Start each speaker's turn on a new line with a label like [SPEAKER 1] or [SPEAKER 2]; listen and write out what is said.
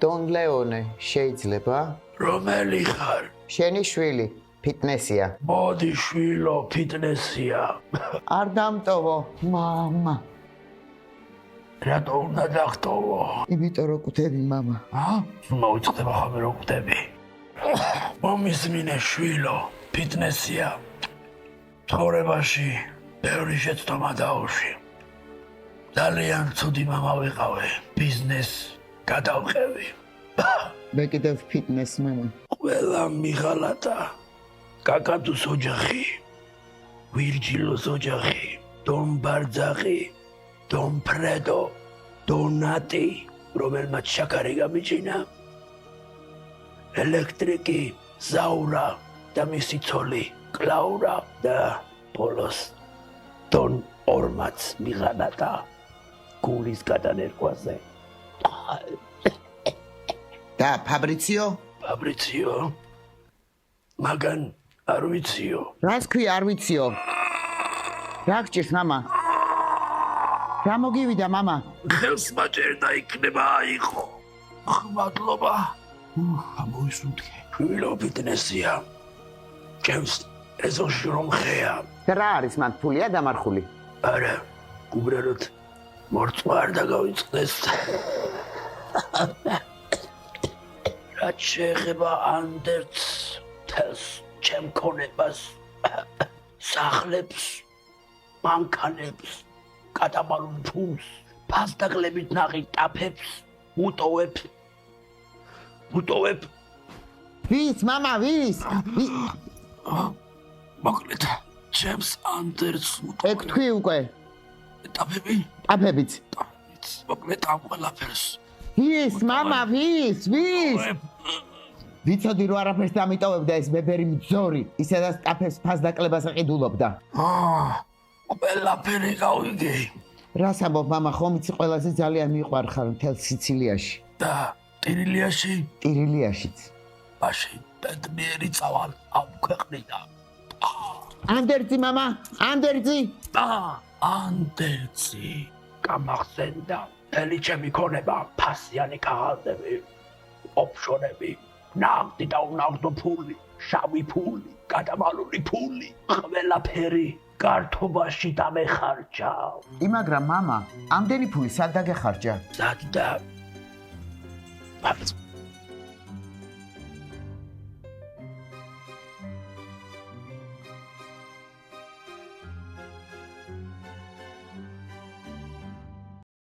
[SPEAKER 1] დონ ლეონე, შეიძლება?
[SPEAKER 2] რომელი ხარ?
[SPEAKER 1] შენი შვილი, ფიტნესია.
[SPEAKER 2] მოდი შვილო, ფიტნესია.
[SPEAKER 1] არ დამტოვო, მამა.
[SPEAKER 2] რატო უნდა დახტოვო?
[SPEAKER 1] იმიტომ რომ გვდები, მამა.
[SPEAKER 2] მოიწყდება ხოლმე რომ გვდები. მომისმინე შვილო, ფიტნესია. ცხოვრებაში ბევრი შეცდომა დაუშვი. ძალიან ცუდი მამა ვიყავი, ბიზნეს გადავყევი.
[SPEAKER 1] მე კიდევ ფიტნეს, მამა.
[SPEAKER 2] ყველა მიღალატა, კაკადუს ოჯახი, ვირჯილოს ოჯახი, დონ ბარძაყი, დონ ფრედო, დონატი, რომელმაც შაქარი გამიჩინა, ელექტრიკი, ზაურა და მისი ცოლი, კლაურა და ბოლოს დონ ორმაც მიღალატა გულის გადანერგვაზე.
[SPEAKER 1] და ფაბრიციო?
[SPEAKER 2] ფაბრიციო? მაგან არ ვიციო.
[SPEAKER 1] რას ქვია არ ვიციო? რა გჭირს, მამა? რა მოგივიდა, მამა?
[SPEAKER 2] ხელს მაჭერდა იქნება აიყო. მადლობა. ამოისუნთქე. შვილო ფიტნესია. ჩემს ეზოში რომ ხეა.
[SPEAKER 1] და რა არის მან ფულია დამარხული?
[SPEAKER 2] არა, უბრალოდ მორწმა არ დაგავიწყდეს. რაც შეეხება ანდერც თელს ჩემ ქონებას, სახლებს, მანქანებს, კატამარულ ფულს, ფასდაკლებით ნახი ტაფებს, უტოვებ.
[SPEAKER 1] ვის, მამა, ვის?
[SPEAKER 2] მოკლედ, ჩემს ანდერც
[SPEAKER 1] ეგ თქვი უკვე.
[SPEAKER 2] ტაფები?
[SPEAKER 1] ტაფებიც.
[SPEAKER 2] მოკლედ ამ ყველაფერს.
[SPEAKER 1] ვის, მამა, ვის? ვიცოდი რომ არაფერს დამიტოვებდა ეს ბებერი მძორი, ისედაც ტაფებს ფასდაკლებას ეყიდულობდა.
[SPEAKER 2] ყველაფერი გავიგე.
[SPEAKER 1] რას ამბობ, მამა, ხომ იცი ყველაზე ძალიან მიყვარხარ მთელ სიცილიაში.
[SPEAKER 2] და ტირილიაში?
[SPEAKER 1] ტირილიაშიც.
[SPEAKER 2] მაშინ ბედნიერი წავალ ამ ქვეყნიდან.
[SPEAKER 1] ანდერძი, მამა, ანდერძი.
[SPEAKER 2] ანდერძი. გამახსენდა მთელი ჩემი ქონება, ფასიანი ქაღალდები, ოფშორები, ნაღდი და უნაღდო ფული, შავი ფული, გადამალული ფული, ყველაფერი გართობაში დამეხარჯა.
[SPEAKER 1] მაგრამ მამა, ამდენი ფული სად დაგეხარჯა?
[SPEAKER 2] სად და